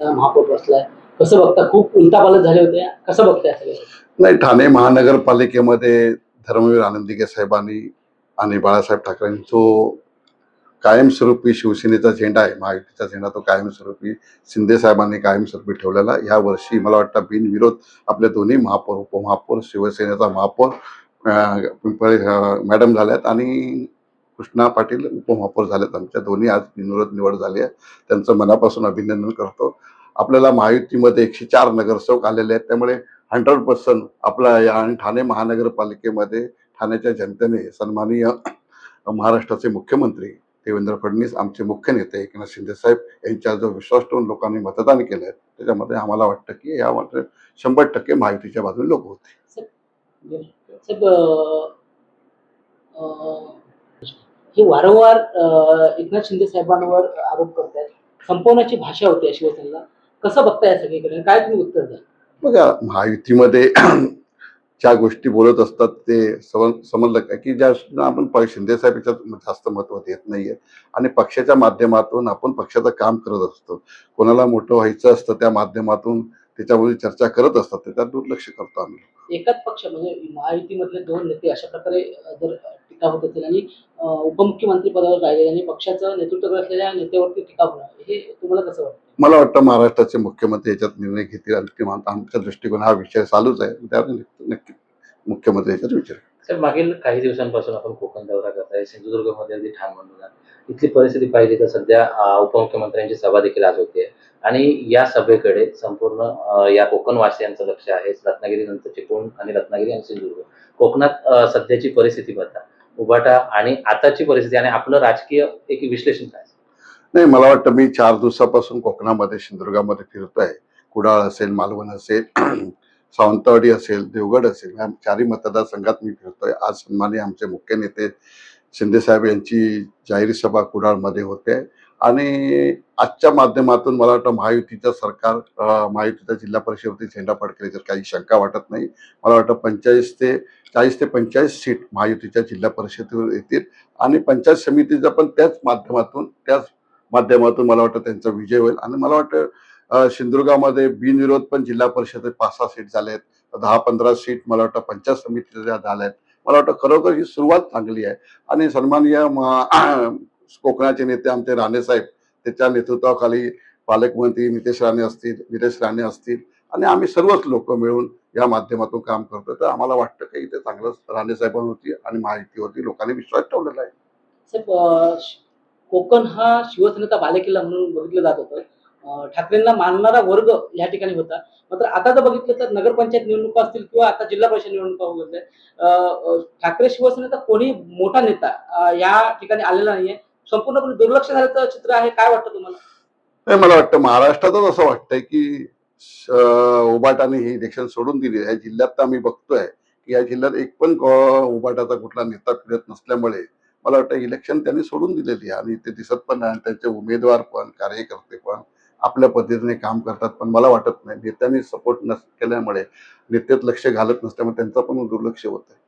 महापौर बसलाय. कसं बघता? खूप उलथापालथ झाले होते. कसं बघताय सगळं? नाही, ठाणे महानगरपालिकेमध्ये धर्मवीर आनंदीगे साहेबांनी आणि बाळासाहेब ठाकरेंनी जो कायमस्वरूपी शिवसेनेचा झेंडा आहे, महायुतीचा झेंडा, तो कायमस्वरूपी शिंदे साहेबांनी कायमस्वरूपी ठेवलेला. या वर्षी मला वाटतं बिनविरोध आपले दोन्ही महापौर, उपमहापौर, शिवसेनेचा महापौर पिंपळे मॅडम झाल्यात आणि कृष्णा पाटील उपमहापौर झालेत. आमच्या दोन्ही आज बिनविरोध निवड झाली आहे. त्यांचं मनापासून अभिनंदन करतो. आपल्याला महायुतीमध्ये 104 नगरसेवक आलेले आहेत. त्यामुळे 100% आपला या आणि ठाणे महानगरपालिकेमध्ये ठाण्याच्या जनतेने सन्माननीय महाराष्ट्राचे मुख्यमंत्री देवेंद्र फडणवीस, आमचे मुख्य नेते एकनाथ शिंदे साहेब यांच्यावर जो विश्वास ठेवून लोकांनी मतदान केलंय, त्याच्यामध्ये आम्हाला वाटतं की या मात्र 100% महायुतीच्या बाजूने लोक होते. साहेब, अ, हे वारंवार एकनाथ शिंदे साहेबांवर आरोप करतायत. संपवण्याची भाषा होते शिवसेनेला. कसं बघताय या सगळीकडे? काय तुम्ही उत्तर द्याल? बघा, महायुतीमध्ये ज्या गोष्टी बोलत असतात ते समजलं का की ज्या आपण शिंदे साहेब याच्यात जास्त महत्व देत नाहीये आणि पक्षाच्या माध्यमातून आपण पक्षाचं काम करत असतो. कोणाला मोठं व्हायचं असतं त्या माध्यमातून त्याच्यामध्ये चर्चा करत असतात, त्याच्यात दुर्लक्ष करतो आम्ही. एकाच पक्ष म्हणजे महायुतीमधले दोन नेते अशा प्रकारे जर टीका होत असेल आणि उपमुख्यमंत्री पदावर राहिले आणि पक्षाचं नेतृत्व करत असलेल्या नेत्यावरती टीका होणं, हे तुम्हाला कसं वाटतं? मला वाटतं महाराष्ट्राचे मुख्यमंत्री याच्यात निर्णय घेतील आणि किंवा आमच्या दृष्टिकोन हा विषय चालूच आहे, त्यावर नक्की मुख्यमंत्री याच्यात विचार. सर, मागील काही दिवसांपासून आपण कोकण दौरा करताय. सिंधुदुर्गमध्ये अगदी ठाण मांडून इथली परिस्थिती पाहिली तर सध्या उपमुख्यमंत्र्यांची सभा देखील आज होते आणि या सभेकडे संपूर्ण या कोकणवासियांचं लक्ष आहे. रत्नागिरी नंतर चिपळूण आणि रत्नागिरी आणि सिंधुदुर्ग कोकणात सध्याची परिस्थिती बघता, उभाटा आणि आताची परिस्थिती आणि आपलं राजकीय एक विश्लेषण काय? नाही, मला वाटतं मी 4 दिवसापासून कोकणामध्ये सिंधुदुर्गामध्ये फिरतोय. कुडाळ असेल, मालवण असेल, सावंतवाडी असेल, देवगड असेल, या 4ही मतदारसंघात मी फिरतोय. आज सन्माननीय आमचे मुख्य नेते शिंदे साहेब यांची जाहीर सभा कुडाळमध्ये होते आणि आजच्या माध्यमातून मला वाटतं महायुतीचं सरकार, महायुतीचा जिल्हा परिषदेवरती झेंडा फडकेल याच्यात काही शंका वाटत नाही. मला वाटतं 40 ते 45 सीट महायुतीच्या जिल्हा परिषदेवर येतील आणि पंचायत समितीचा पण त्याच माध्यमातून मला वाटतं त्यांचा विजय होईल आणि मला वाटतं सिंधुदुर्गामध्ये बिनविरोध पण जिल्हा परिषदेत 5-6 सीट झालेत, 10-15 सीट मला वाटतं पंचायत समितीच्या झाल्यात. मला वाटतं खरोखर ही सुरुवात चांगली आहे आणि सन्माननीय कोकणाचे नेते आमचे राणे साहेब, त्याच्या नेतृत्वाखाली पालकमंत्री नितेश राणे असतील आणि आम्ही सर्वच लोक मिळून या माध्यमातून काम करतो. तर आम्हाला वाटतं की इथे चांगलं राणे साहेबांवरती आणि महायुतीवरती लोकांनी विश्वास ठेवलेला आहे. साहेब, कोकण हा शिवसेनेचा बालेकिल्ला म्हणून बघितलं जात होतं. ठाकरेंना मानणारा वर्ग या ठिकाणी होता. मात्र आता जर बघितलं तर नगरपंचायत निवडणुका असतील किंवा आता जिल्हा परिषद निवडणुका वगैरे, ठाकरे शिवसेनेचा कोणी मोठा नेता या ठिकाणी आलेला नाहीये. संपूर्णपणे दुर्लक्ष झाल्याचं चित्र आहे. काय वाटतं तुम्हाला? नाही, मला वाटतं महाराष्ट्रातच असं वाटतंय की उबाटाने ही इलेक्शन सोडून दिली आहे. जिल्ह्यात तर आम्ही बघतोय की या जिल्ह्यात एक पण उबाटाचा कुठला नेता फिरत नसल्यामुळे मला वाटतं इलेक्शन त्यांनी सोडून दिलेली आहे आणि ते दिसत पण नाही. त्यांचे उमेदवार पण, कार्यकर्ते पण आपल्या पद्धतीने काम करतात. पण मला वाटत नाही नेत्यांनी सपोर्ट केल्यामुळे, नेत्यात लक्ष घालत नसल्यामुळे त्यांचं पण दुर्लक्ष होत आहे.